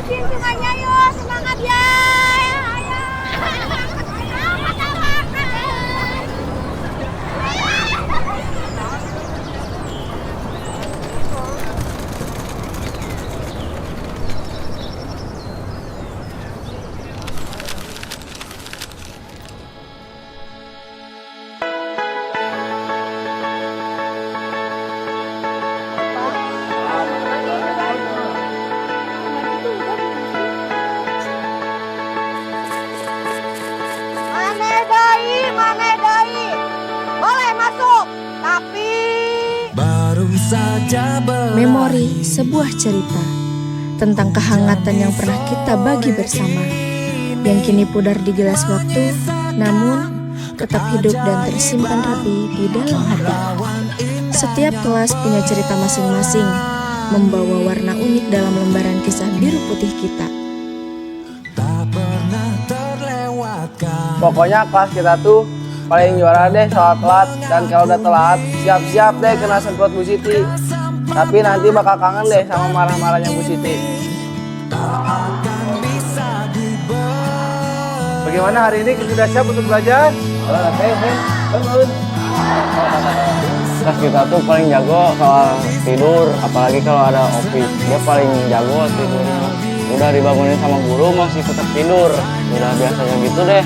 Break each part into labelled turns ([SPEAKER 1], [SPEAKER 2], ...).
[SPEAKER 1] bersihin sungainya yuk, semangat ya. Ayo. Mane doi, boleh masuk, tapi
[SPEAKER 2] baru saja
[SPEAKER 3] Memori sebuah cerita tentang kehangatan yang pernah kita bagi bersama, yang kini pudar di gelas waktu, namun tetap hidup dan tersimpan rapi di dalam hati. Setiap kelas punya cerita masing-masing, membawa warna unik dalam lembaran kisah biru putih kita.
[SPEAKER 4] Pokoknya kelas kita tuh paling juara deh soal telat. Dan kalau udah telat, siap-siap deh kena semprot Bu Siti. Tapi nanti bakal kangen deh sama marah-marahnya Bu Siti. Bagaimana hari ini sudah siap untuk belajar? Bangun. Kelas kita tuh paling jago soal tidur, apalagi kalau ada Opi. Dia paling jago tidurnya. Udah dibangunin sama guru masih tetap tidur. Udah biasanya gitu deh.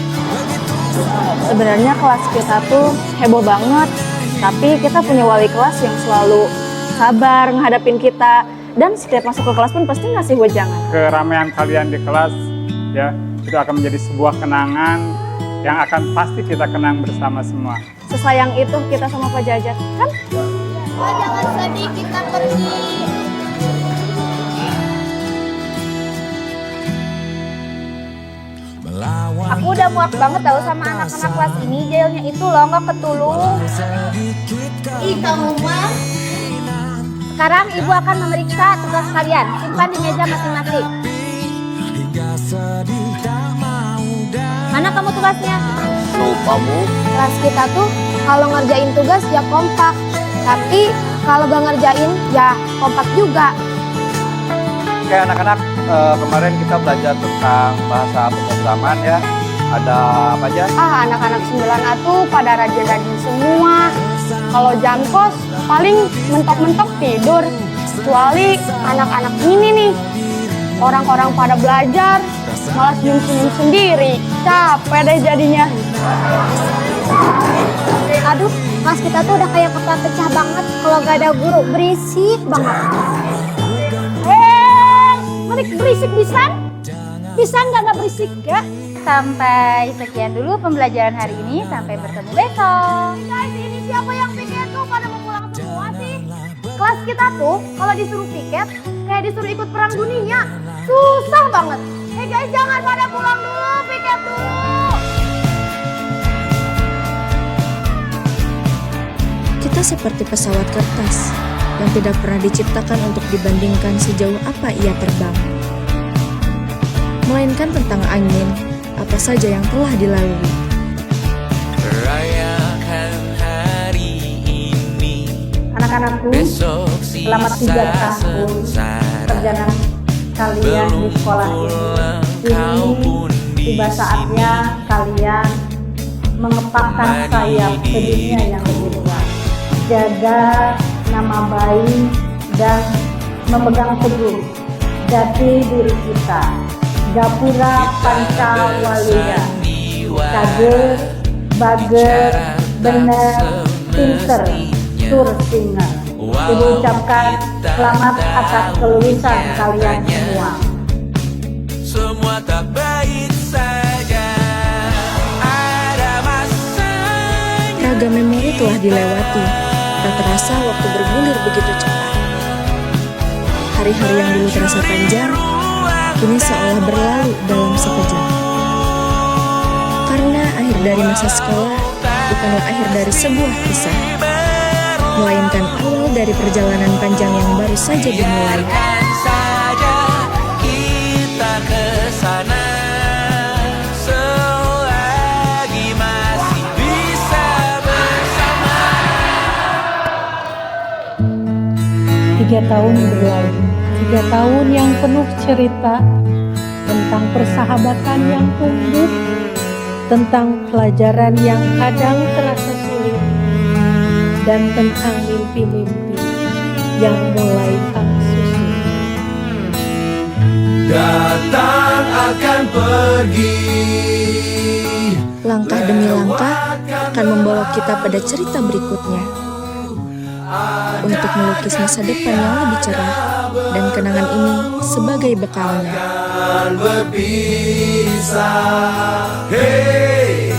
[SPEAKER 1] sebenarnya kelas kita tuh heboh banget. Tapi kita punya wali kelas yang selalu sabar ngadapin kita. Dan setiap masuk ke kelas pun pasti ngasih wejangan.
[SPEAKER 5] Keramaian kalian di kelas ya itu akan menjadi sebuah kenangan yang akan pasti kita kenang bersama semua.
[SPEAKER 1] Sesayang itu kita sama Pak Jajat, kan?
[SPEAKER 6] Oh, jangan sedih, kita pergi.
[SPEAKER 1] Aku udah muak banget tahu sama anak-anak kelas ini. Jailnya itu loh nggak ketulung.
[SPEAKER 6] Ih, kamu mah.
[SPEAKER 1] Sekarang ibu akan memeriksa tugas kalian. Simpan di meja masing-masing. Mana kamu tugasnya?
[SPEAKER 4] Lupa Bu.
[SPEAKER 1] Kelas kita tuh kalau ngerjain tugas ya kompak. Tapi kalau gak ngerjain ya kompak juga.
[SPEAKER 4] Kayak anak-anak kemarin kita belajar tentang bahasa pemrograman ya. Ada apa aja?
[SPEAKER 1] Anak-anak 9A tuh pada rajin-rajin semua. Kalau jam kos paling mentok-mentok tidur. Kecuali anak-anak ini nih. Orang-orang pada belajar, malah senyum-senyum sendiri. Capek deh jadinya.
[SPEAKER 6] Aduh, kelas kita tuh udah kayak kepala pecah banget. Kalau gak ada guru, berisik banget.
[SPEAKER 1] Merik berisik pisan? Pisan gak berisik ya?
[SPEAKER 6] Sampai sekian dulu pembelajaran hari ini. Sampai bertemu besok.
[SPEAKER 1] Guys, ini siapa yang piket tuh pada mau pulang semua sih? Kelas kita tuh kalau disuruh piket kayak disuruh ikut perang dunia. Susah banget. Guys, jangan pada pulang dulu, piket dulu.
[SPEAKER 3] Kita seperti pesawat kertas yang tidak pernah diciptakan untuk dibandingkan sejauh apa ia terbang. Melainkan tentang angin, apa saja yang telah dilalui.
[SPEAKER 2] rayakan hari ini,
[SPEAKER 1] Anak-anakku,
[SPEAKER 2] besok
[SPEAKER 1] selamat 3 tahun perjalanan kalian di sekolah ini. Kini tiba saatnya kalian mengepakkan sayap ke dunia yang lebih luas. Jaga nama baik dan memegang teguh jati diri kita. Gapura Pancawalia, Kager, Bager, Bener, Pinter, Sursinger. Ibu ucapkan selamat atas kelulusan kalian semua.
[SPEAKER 2] semua tak baik saja. Ada masanya.
[SPEAKER 3] Ragam memori telah dilewati, tak terasa waktu bergulir begitu cepat. Hari-hari yang dulu terasa panjang, kini seolah berlalu dalam sekejap. Karena akhir dari masa sekolah bukanlah akhir dari sebuah kisah, melainkan awal dari perjalanan panjang yang baru saja dimulai.
[SPEAKER 2] Saja kita ke sana selagi masih bisa bersama.
[SPEAKER 1] 3 tahun berlalu,
[SPEAKER 7] 3 tahun yang penuh cerita tentang persahabatan yang tumbuh, tentang pelajaran yang kadang terasa sulit, dan tentang mimpi-mimpi yang mulai kami susun.
[SPEAKER 2] Datang akan pergi.
[SPEAKER 3] Langkah demi langkah akan membawa kita pada cerita berikutnya, untuk melukis masa depan yang lebih cerah, dan kenangan ini sebagai bekalnya.
[SPEAKER 2] Akan berpisah. Hey,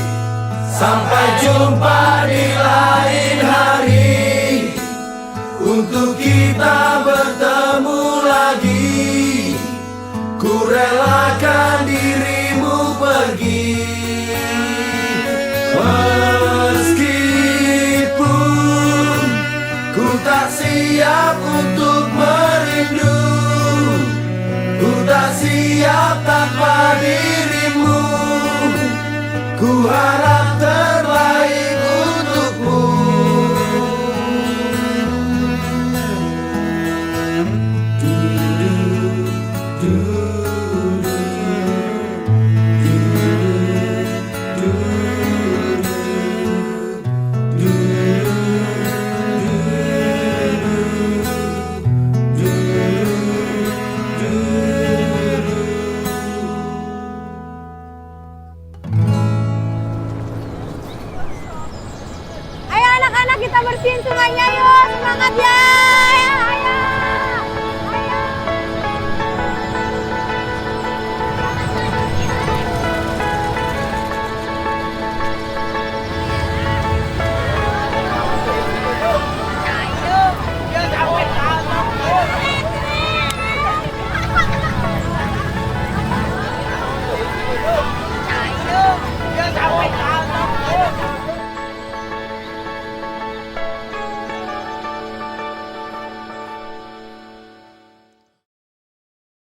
[SPEAKER 2] sampai jumpa di lain hari, untuk kita bertemu lagi. Ku relakan dirimu pergi, meskipun ku tak siap untuk merindu, ku tak siap tak